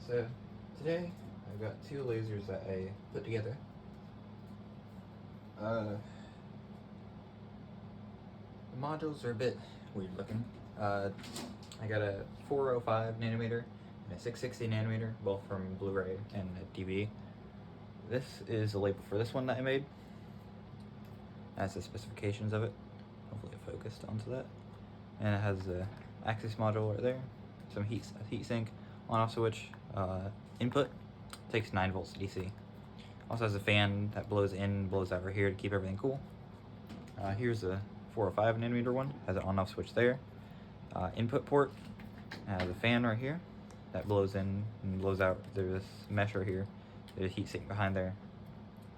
So today I've got two lasers that I put together. The modules are a bit weird looking. I got a 405 nanometer and a 660 nanometer, both from Blu-ray and DVD. This is the label for this one that I made. That's the specifications of it. Hopefully it focused onto that. And it has the Axis module right there, some heat sink, on-off switch, input, takes 9 volts DC. Also has a fan that blows in, blows out right here to keep everything cool. Here's the 405 nanometer one, has an on-off switch there. Input port, has a fan right here that blows in and blows out. There's this mesh right here, there's a heat sink behind there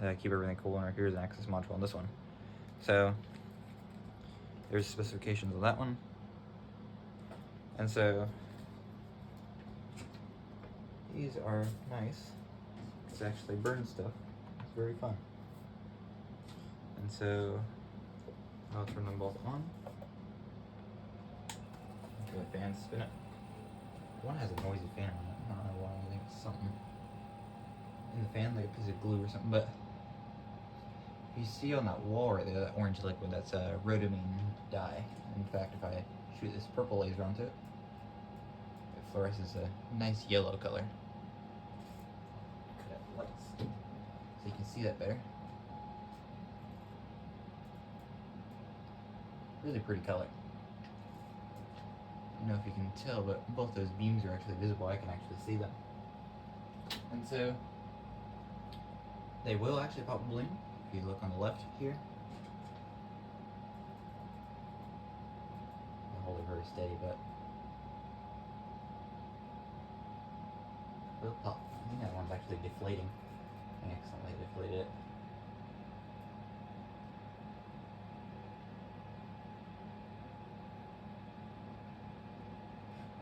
to keep everything cool, and right here's an Axis module on this one. So there's specifications of that one. And so these are nice. It's actually burn stuff. It's very fun. And so I'll turn them both on. The fan spin it. One has a noisy fan on it. I don't know why. I think it's something in the fan, like a piece of glue or something. But if you see on that wall right there, that orange liquid, that's a rhodamine dye. In fact, if I shoot this purple laser onto it, it fluoresces a nice yellow color. Cut out the lights so you can see that better. Really pretty color. I don't know if you can tell, but both those beams are actually visible. I can actually see them. And so they will actually pop a balloon. If you look on the left here, I'll hold it very steady, but it will pop. I think that one's actually deflating. I accidentally deflated it.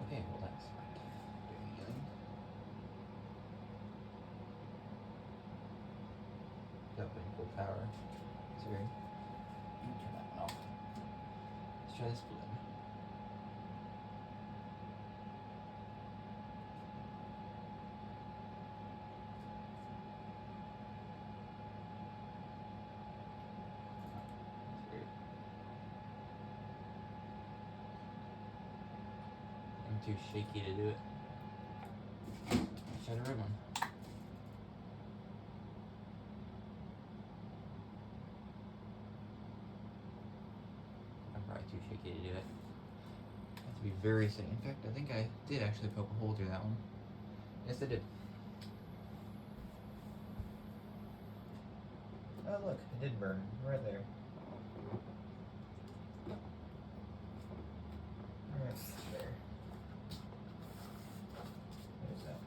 Okay, well that's right. There you go. Got pretty full power. So let me turn that one off. Let's try this balloon. That's weird. I'm too shaky to do it. Let's try the red one. I'm probably too shaky to do it. I have to be very steady. In fact, I think I did actually poke a hole through that one. Yes, I did. Oh, look, it did burn right there. Right there. There's that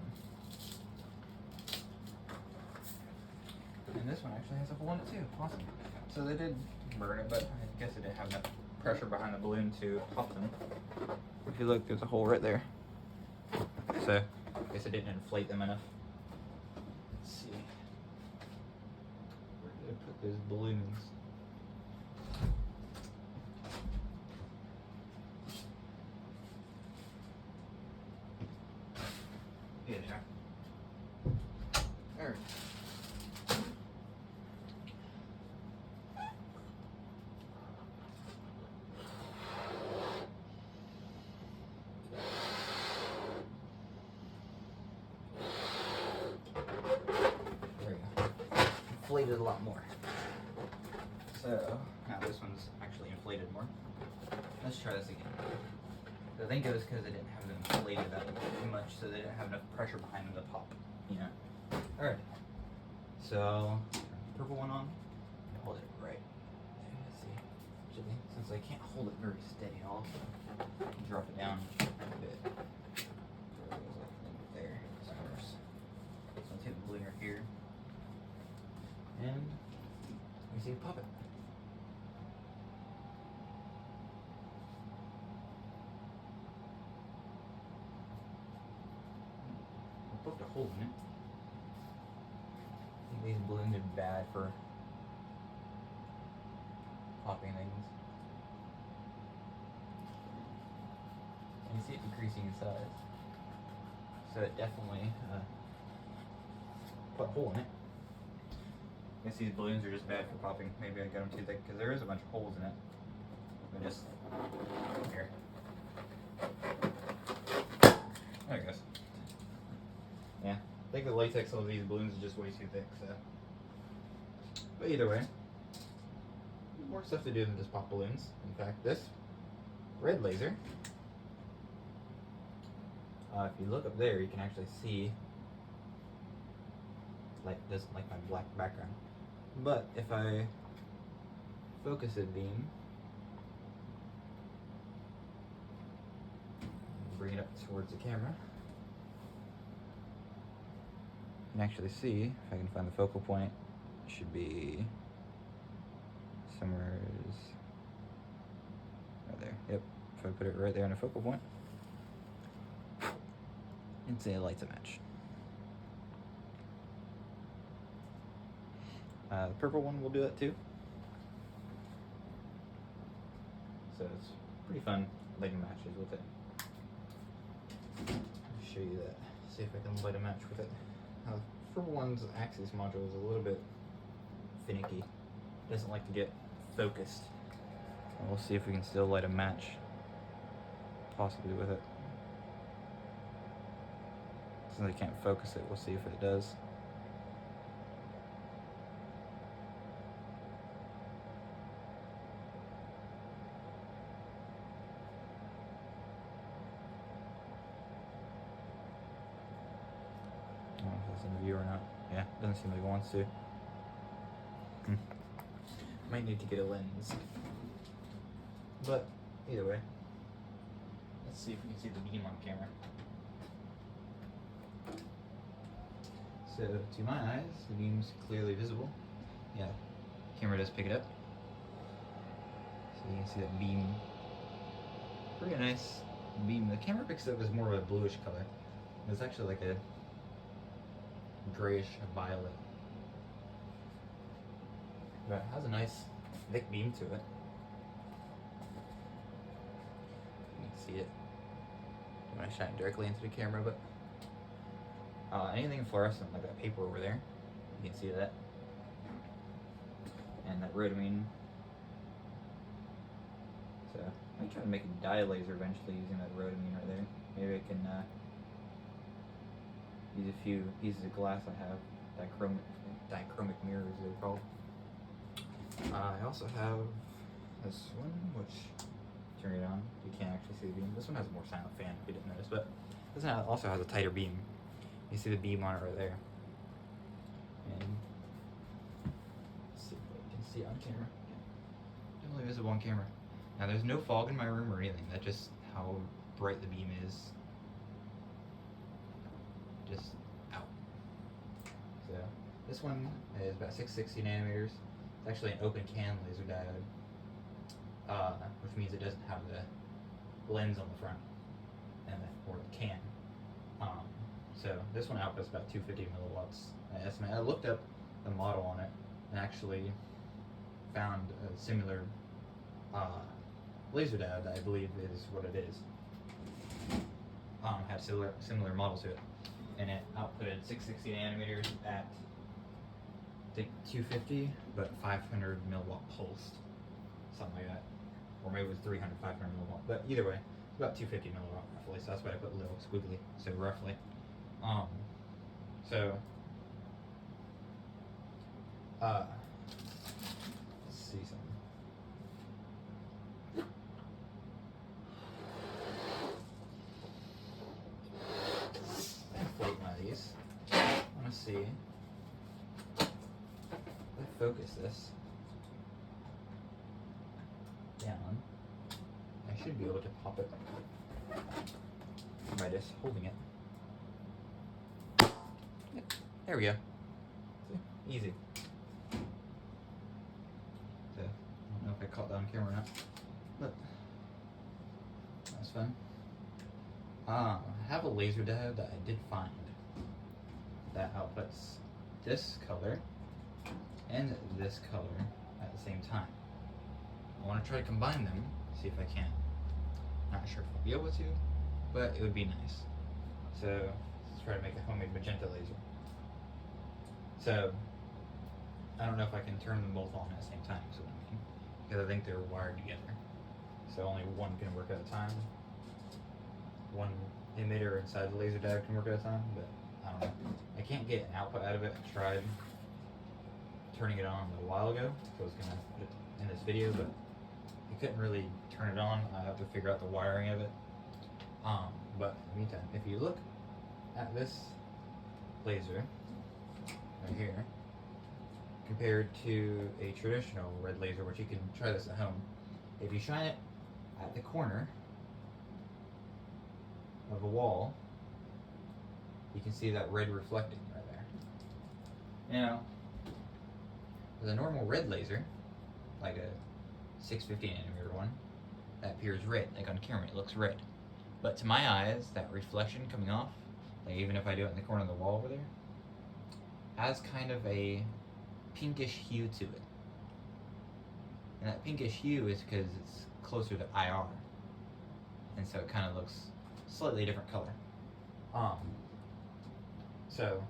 one. And this one actually has a hole in it too. Awesome. So they did burn it, but I guess it didn't have enough pressure behind the balloon to pop them. If you look, there's a hole right there. So I guess it didn't inflate them enough. Let's see. Where did I put those balloons? Yeah, sure. Alright. There we go. Inflated a lot more. So now this one's actually inflated more. Let's try this again. I think it was because they didn't have them inflated that much, so they didn't have enough pressure behind them to pop. You know. All right. So turn the purple one on. Hold it right. Let's see. Actually, since I can't hold it very steady, I'll drop it down a bit. There. So I'll take the balloon right here, and we see it pop it. Poked a hole in it. I think these balloons are bad for popping things. And you see it decreasing in size. so it definitely put a hole in it. I guess these balloons are just bad for popping. Maybe I got them too thick because there is a bunch of holes in it. But just here. There it goes. Yeah, I think the latex on these balloons is just way too thick. So, but either way, more stuff to do than just pop balloons. In fact, this red laser. If you look up there, you can actually see like this, like my black background. But if I focus a beam, bring it up towards the camera, you can actually see, if I can find the focal point, it should be somewhere right there. Yep, if I put it right there on the focal point, and say it lights a match. The purple one will do that too. So it's pretty fun lighting matches with it. I'll show you that. See if I can light a match with it. The purple one's axis module is a little bit finicky. Doesn't like to get focused. And we'll see if we can still light a match, possibly with it. Since I can't focus it, we'll see if it does. I don't know if it's in view or not. Yeah, doesn't seem like it wants to. Might need to get a lens. But either way, let's see if we can see the beam on camera. So to my eyes, the beam's clearly visible. Yeah, camera does pick it up. So you can see that beam. Pretty nice beam. The camera picks it up as more of a bluish color. It's actually like a grayish violet. But it has a nice thick beam to it. You can see it when I shine directly into the camera, but anything fluorescent like that paper over there, you can see that. And that rhodamine. So I might try to make a dye laser eventually using that rhodamine right there. Maybe I can use a few pieces of glass I have, dichromic mirrors they're called. I also have this one, which, turn it on, you can't actually see the beam. This one has a more silent fan if you didn't notice, but this one also has a tighter beam. You see the beam on it right there. And let's see if I can see it on camera. Yeah. Definitely visible on camera. Now there's no fog in my room or anything. That's just how bright the beam is. Just out. So this one is about 660 nanometers. It's actually an open can laser diode, which means it doesn't have the lens on the front and or the can. So this one outputs about 250 milliwatts. I estimate. I looked up the model on it and actually found a similar laser diode that I believe is what it is. Had similar model to it, and it outputted 660 nanometers at I think 250, but 500 milliwatt pulsed, something like that, or maybe it was 300, 500 milliwatt. But either way, it's about 250 milliwatt roughly. So that's why I put a little squiggly. So roughly. So let's see something. I'm floating one of these. I want to see. Let's focus this down. I should be able to pop it by just holding it. There we go. See? Easy. So, I don't know if I caught that on camera or not, but that's fun. I have a laser diode that I did find that outputs this color and this color at the same time. I want to try to combine them, see if I can. Not sure if I'll be able to, but it would be nice. So, try to make a homemade magenta laser. So, I don't know if I can turn them both on at the same time, is what I mean. Because I think they're wired together. So only one can work at a time. One emitter inside the laser diode can work at a time, but I don't know. I can't get an output out of it. I tried turning it on a little while ago, so I was gonna put it in this video, but I couldn't really turn it on. I have to figure out the wiring of it. But in the meantime, if you look at this laser right here, compared to a traditional red laser, which you can try this at home, if you shine it at the corner of a wall, you can see that red reflecting right there. Now, with a normal red laser, like a 650 nanometer one, that appears red, like on camera it looks red. But to my eyes, that reflection coming off, like even if I do it in the corner of the wall over there, has kind of a pinkish hue to it. And that pinkish hue is because it's closer to IR. And so it kind of looks slightly different color. So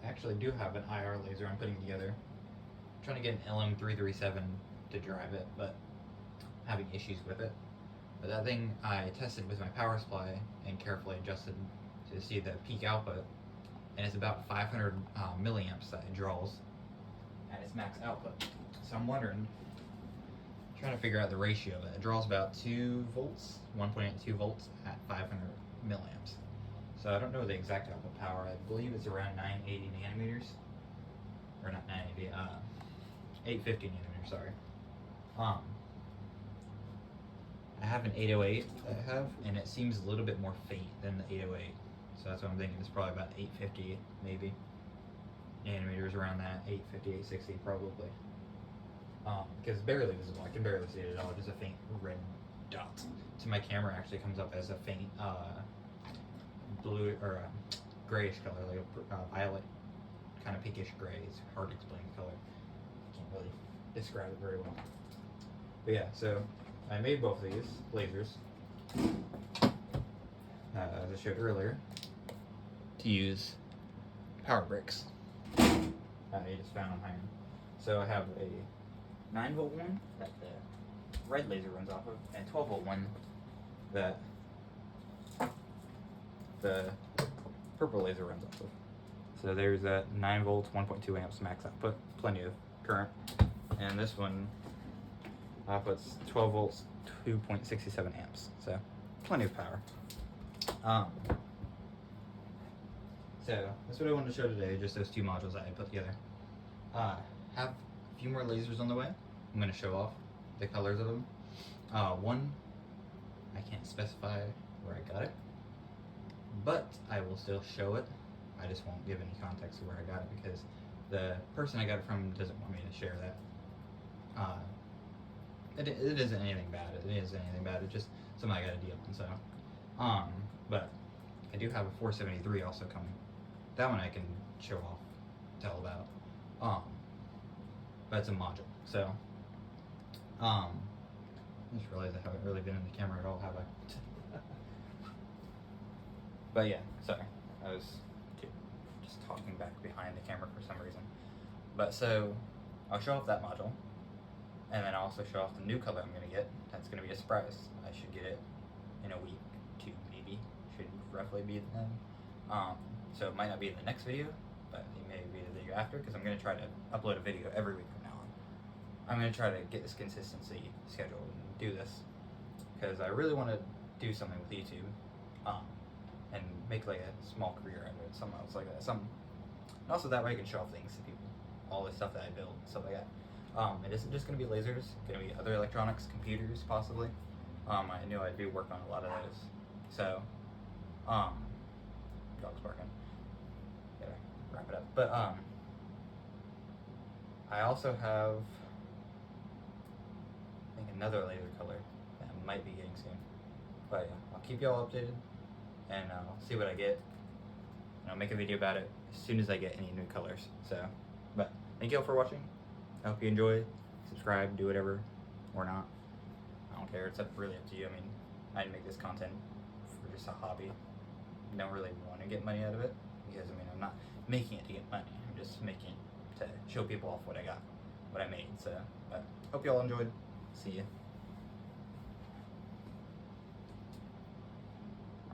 I actually do have an IR laser I'm putting together. I'm trying to get an LM337 to drive it, but having issues with it. But that thing I tested with my power supply and carefully adjusted to see the peak output, and it's about 500 milliamps that it draws at its max output. So I'm wondering, trying to figure out the ratio of it. It draws about 2 volts, 1.82 volts at 500 milliamps. So I don't know the exact output power. I believe it's around 980 nanometers, or not 980, 850 nanometers. Sorry. I have an 808 that I have, and it seems a little bit more faint than the 808. So that's what I'm thinking. It's probably about 850 maybe nanometers, around that, 850, 860 probably. Because it's barely visible. I can barely see it at all. Just a faint red dot. To my camera, actually comes up as a faint blue or grayish color, like a violet, kind of pinkish gray. It's hard to explain the color. Can't really describe it very well. But yeah, so I made both of these lasers, as I showed earlier, to use power bricks. I just found on Hiram. So I have a 9-volt one that the red laser runs off of, and a 12-volt one that the purple laser runs off of. So there's that 9 volts, 1.2 amps max output, plenty of current. And this one outputs 12 volts, 2.67 amps, so plenty of power. So that's what I wanted to show today, just those 2 modules that I put together. Have a few more lasers on the way. I'm going to show off the colors of them. One, I can't specify where I got it, but I will still show it. I just won't give any context of where I got it because the person I got it from doesn't want me to share that. It isn't anything bad. It's just something I got a deal on. So, but I do have a 473 also coming. That one I can show off, tell about. But it's a module. So, I just realized I haven't really been in the camera at all, have I? But yeah, sorry. I was just talking back behind the camera for some reason. But so, I'll show off that module. And then I'll also show off the new color I'm going to get. That's going to be a surprise. I should get it in a week, 2 maybe. Should roughly be then. So it might not be in the next video, but it may be the video after, because I'm going to try to upload a video every week from now on. I'm going to try to get this consistency scheduled and do this, because I really want to do something with YouTube, and make like a small career out of it, something else like that. And also that way I can show off things to people, all the stuff that I build, stuff like that. It isn't just going to be lasers, it's going to be other electronics, computers possibly. I knew I'd be working on a lot of those. So, dog's barking. Gotta wrap it up. But, I also have, I think, another laser color that I might be getting soon. But yeah, I'll keep y'all updated, and I'll see what I get, and I'll make a video about it as soon as I get any new colors. So, but thank y'all for watching. I hope you enjoy. Subscribe, do whatever, or not. I don't care. It's really up to you. I mean, I didn't make this content for just a hobby. I don't really want to get money out of it because I mean I'm not making it to get money. I'm just making it to show people off what I got, what I made. So, but hope you all enjoyed. See ya.